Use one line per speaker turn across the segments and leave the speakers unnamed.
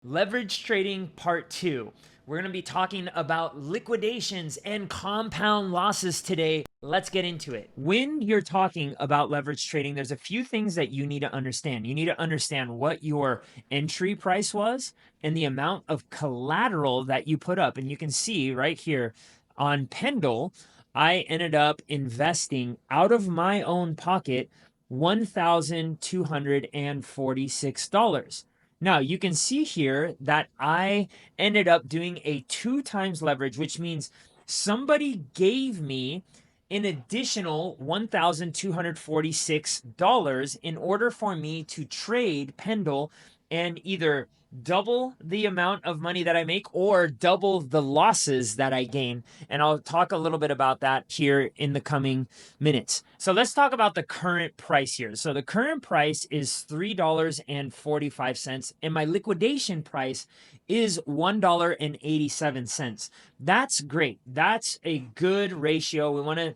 Leverage trading part 2. We're going to be talking about liquidations and compound losses today. Let's get into it. When you're talking about leverage trading, there's a few things that you need to understand. You need to understand what your entry price was and the amount of collateral that you put up. And you can see right here on Pendle, I ended up investing out of my own pocket $1,246. Now you can see here that I ended up doing a 2 times leverage, which means somebody gave me an additional $1,246 in order for me to trade Pendle and either double the amount of money that I make or double the losses that I gain. And I'll talk a little bit about that here in the coming minutes. So let's talk about the current price here. So the current price is $3.45, and my liquidation price is $1.87. That's great. That's a good ratio.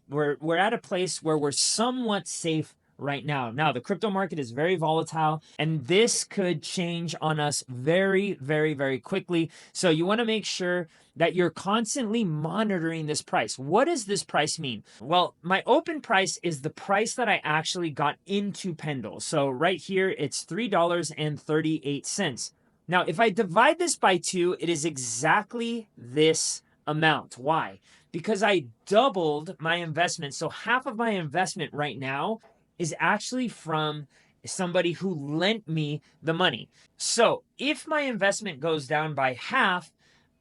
We're at a place where we're somewhat safe right now. Now, the crypto market is very volatile, and this could change on us very, very, very quickly. So you want to make sure that you're constantly monitoring this price. What does this price mean? Well, my open price is the price that I actually got into Pendle. So right here, it's $3.38. Now, if I divide this by 2, it is exactly this amount. Why? Because I doubled my investment. So half of my investment right now is actually from somebody who lent me the money. So if my investment goes down by half,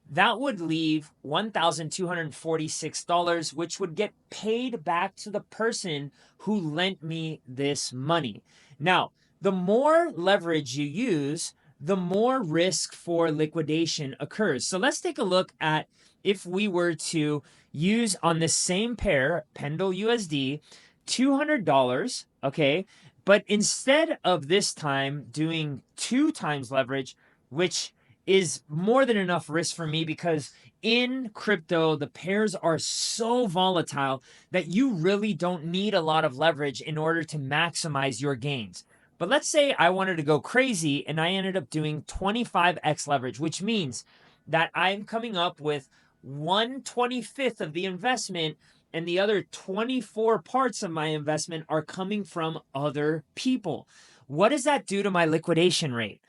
that would leave $1,246, which would get paid back to the person who lent me this money. Now, the more leverage you use, the more risk for liquidation occurs. So let's take a look at if we were to use on the same pair, Pendle USD, $200, okay? But instead of this time doing 2 times leverage, which is more than enough risk for me because in crypto, the pairs are so volatile that you really don't need a lot of leverage in order to maximize your gains. But let's say I wanted to go crazy and I ended up doing 25x leverage, which means that I'm coming up with 1/25th of the investment and the other 24 parts of my investment are coming from other people. What does that do to my liquidation rate?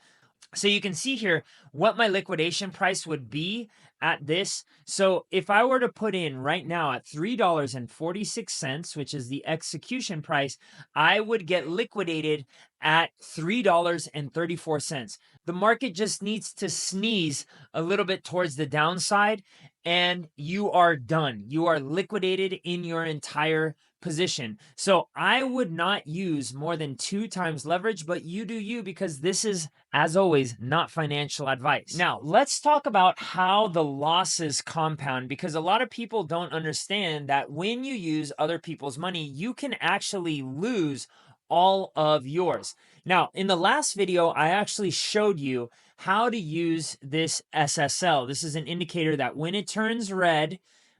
So you can see here what my liquidation price would be at this. So if I were to put in right now at $3.46, which is the execution price, I would get liquidated at $3.34. The market just needs to sneeze a little bit towards the downside and you are done. You are liquidated in your entire position. So I would not use more than 2 times leverage, but you do you because this is, as always, not financial advice. Now, let's talk about how the losses compound because a lot of people don't understand that when you use other people's money, you can actually lose all of yours. Now, in the last video, I actually showed you how to use this SSL. This is an indicator that when it turns red,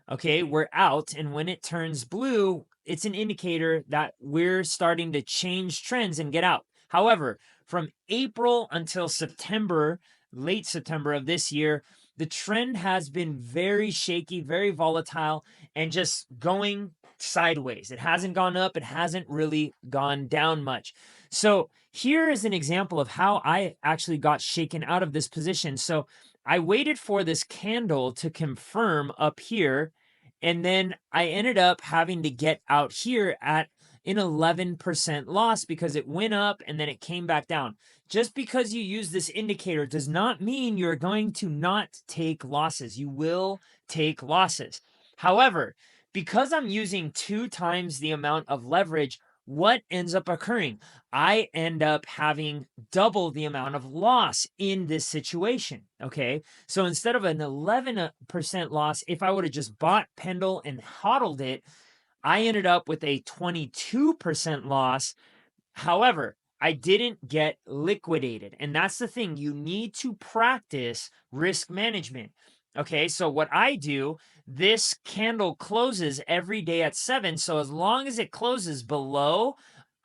okay, we're out, and when it turns blue, it's an indicator that we're starting to change trends and get out. However, from April until September, late September of this year, the trend has been very shaky, very volatile, and just going sideways. It hasn't gone up, it hasn't really gone down much. So here is an example of how I actually got shaken out of this position. So I waited for this candle to confirm up here, and then I ended up having to get out here at an 11% loss because it went up and then it came back down. Just because you use this indicator does not mean you're going to not take losses. You will take losses. However, because I'm using 2 times the amount of leverage, what ends up occurring? I end up having double the amount of loss in this situation. Okay. So instead of an 11% loss, if I would have just bought Pendle and hodled it, I ended up with a 22% loss. However, I didn't get liquidated. And that's the thing. You need to practice risk management. Okay, so what I do, this candle closes every day at 7. So as long as it closes below,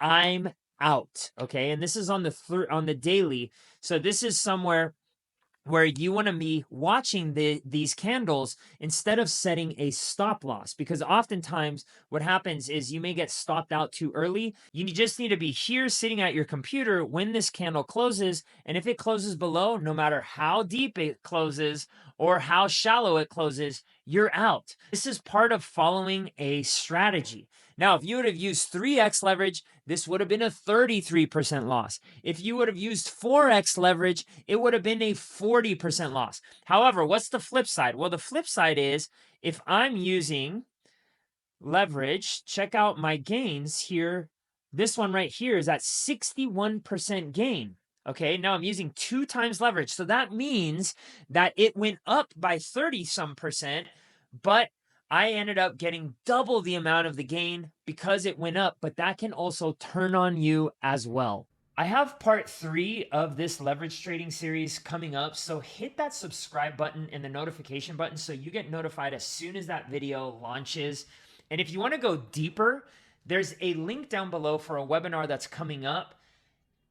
I'm out. Okay, and this is on the daily. So this is somewhere where you want to be watching these candles instead of setting a stop loss, because oftentimes what happens is you may get stopped out too early. You just need to be here sitting at your computer when this candle closes, and if it closes below, no matter how deep it closes or how shallow it closes, you're out. This is part of following a strategy. Now, if you would have used 3x leverage, this would have been a 33% loss. If you would have used 4x leverage, it would have been a 40% loss. However, what's the flip side? Well, the flip side is if I'm using leverage, check out my gains here. This one right here is at 61% gain. Okay, now I'm using 2 times leverage. So that means that it went up by 30 some percent, but I ended up getting double the amount of the gain because it went up, but that can also turn on you as well. I have part 3 of this leverage trading series coming up, so hit that subscribe button and the notification button so you get notified as soon as that video launches. And if you want to go deeper, there's a link down below for a webinar that's coming up.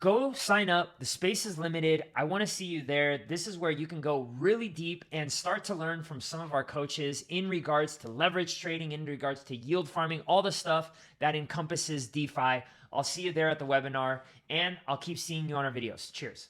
Go sign up. The space is limited. I want to see you there. This is where you can go really deep and start to learn from some of our coaches in regards to leverage trading, in regards to yield farming, all the stuff that encompasses DeFi. I'll see you there at the webinar, and I'll keep seeing you on our videos. Cheers.